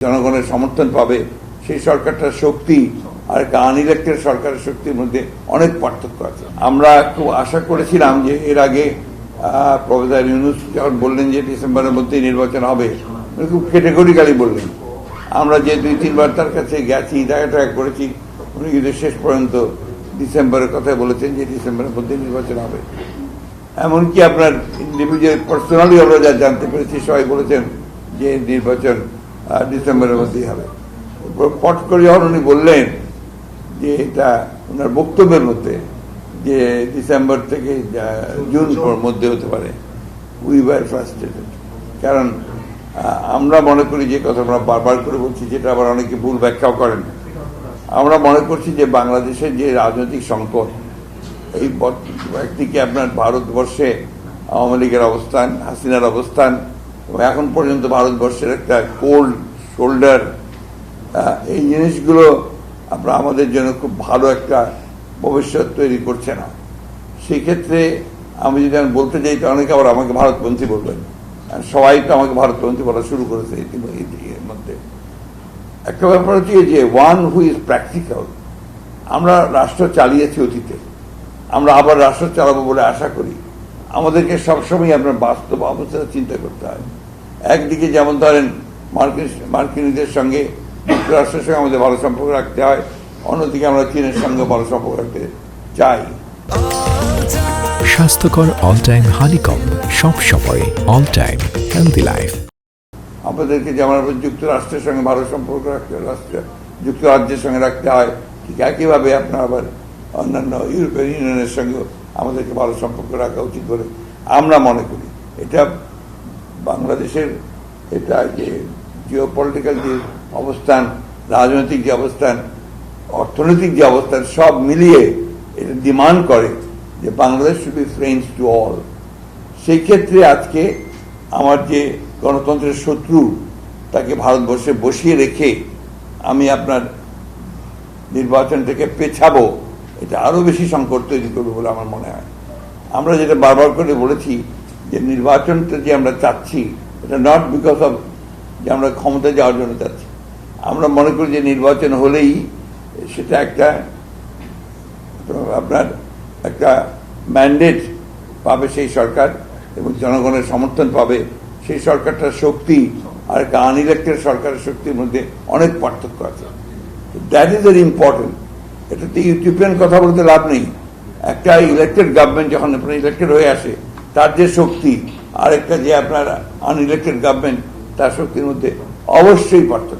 জনগণের সমর্থন পাবে সেই সরকারটার শক্তি আর আনইলেক্টেড সরকারের শক্তির মধ্যে অনেক পার্থক্য আছে। আমরা খুব আশা করেছিলাম যে এর আগে প্রফেসর ইউনূস যখন বললেন যে ডিসেম্বরের মধ্যেই নির্বাচন হবে, খুব ক্যাটেগরিক্যালি বললেন। আমরা যে 2-3 বার তার কাছে গেছি, দেখা করেছি, উনি কিন্তু শেষ পর্যন্ত ডিসেম্বরের কথা বলেছেন যে ডিসেম্বরের মধ্যে নির্বাচন হবে। এমনকি আপনার ইন্ডিভিজুয়াল পার্সোনালি আমরা যা জানতে পেরেছি সবাই বলেছেন যে নির্বাচন ডিসেম্বরের মধ্যেই হবে। পট করে যখন উনি বললেন যে এটা ওনার বক্তব্যের মধ্যে যে ডিসেম্বর থেকে জুন মধ্যে হতে পারে, উই ওয়ার ফ্রাস্ট্রেটেড। কারণ আমরা মনে করি যে কথা আমরা বারবার করে বলছি, যেটা আবার অনেকে ভুল ব্যাখ্যাও করেন, আমরা মনে করছি যে বাংলাদেশের যে রাজনৈতিক সংকট, এই একদিকে আপনার ভারতবর্ষে আওয়ামী লীগের অবস্থান, হাসিনার অবস্থান, এবং এখন পর্যন্ত ভারতবর্ষের একটা কোল্ড শোল্ডার, এই জিনিসগুলো আপনার আমাদের জন্য খুব ভালো একটা ভবিষ্যৎ তৈরি করছে না। সেই ক্ষেত্রে আমি যদি বলতে চাই, তো অনেকে আবার আমাকে ভারতপন্থী বলবেন, সবাই তো আমাকে ভারতপন্থী বলা শুরু করেছে এর মধ্যে। একটা ব্যাপার হচ্ছে যে ওয়ান হু ইজ প্র্যাকটিক্যাল। আমরা রাষ্ট্র চালিয়েছি অতীতে, আমরা আবার রাষ্ট্র চালাবো বলে আশা করি। আমাদেরকে সবসময় আপনার বাস্তব অবস্থা চিন্তা করতে হয়। একদিকে যেমন ধরেন মার্কিনীদের সঙ্গে, যুক্তরাষ্ট্রের সঙ্গে আমাদের ভালো সম্পর্ক রাখতে হয়, অন্যদিকে আমরা চীনের সঙ্গে ভালো সম্পর্ক রাখতে চাই। স্বাস্থ্যকর অল টাইম হানিকম, সব সময় অল টাইম হেলদি লাইফ। আমাদেরকে যেমন যুক্তরাষ্ট্রের সঙ্গে ভালো সম্পর্ক রাখতে, যুক্তরাজ্যের সঙ্গে রাখতে হয়, ঠিক একইভাবে আপনার আবার অন্যান্য ইউরোপিয়ান ইউনিয়নের সঙ্গে আমাদেরকে ভালো সম্পর্ক রাখা উচিত বলে আমরা মনে করি। এটা বাংলাদেশের এটা যে জিওপলিটিক্যাল যে অবস্থান, রাজনৈতিক যে অবস্থান, অর্থনৈতিক যে অবস্থান, সব মিলিয়ে এটা ডিমান্ড করে যে Bangladesh should be friends to all. সেই ক্ষেত্রে আজকে আমার যে গণতন্ত্রের শত্রু, তাকে ভারতবর্ষে বসিয়ে রেখে আমি আপনার নির্বাচন থেকে পেছাবো, এটা আরো বেশি সংকট তৈরি করবে বলে আমার মনে হয়। আমরা যেটা বারবার করে বলেছি যে নির্বাচনটা যে আমরা চাচ্ছি, এটা নট বিকজ অফ যে আমরা ক্ষমতা যাওয়ার জন্য চাচ্ছি। আমরা মনে করি যে নির্বাচন হলেই সেটা একটা আপনার একটা ম্যান্ডেট পাবে সেই সরকার, এবং জনগণের সমর্থন পাবে সেই সরকারটার শক্তি আর আনইলেক্টেড সরকারের শক্তির মধ্যে অনেক পার্থক্য আছে। That is very important. এটাতে ইউটিউবিয়ান কথা বলতে লাভ নেই। একটা ইলেক্টেড গভর্নমেন্ট যখন আপনার ইলেক্টেড হয়ে আসে, তার যে শক্তি, আর একটা যে আপনার আনইলেক্টেড গভর্নমেন্ট, তার শক্তির মধ্যে অবশ্যই পার্থক্য।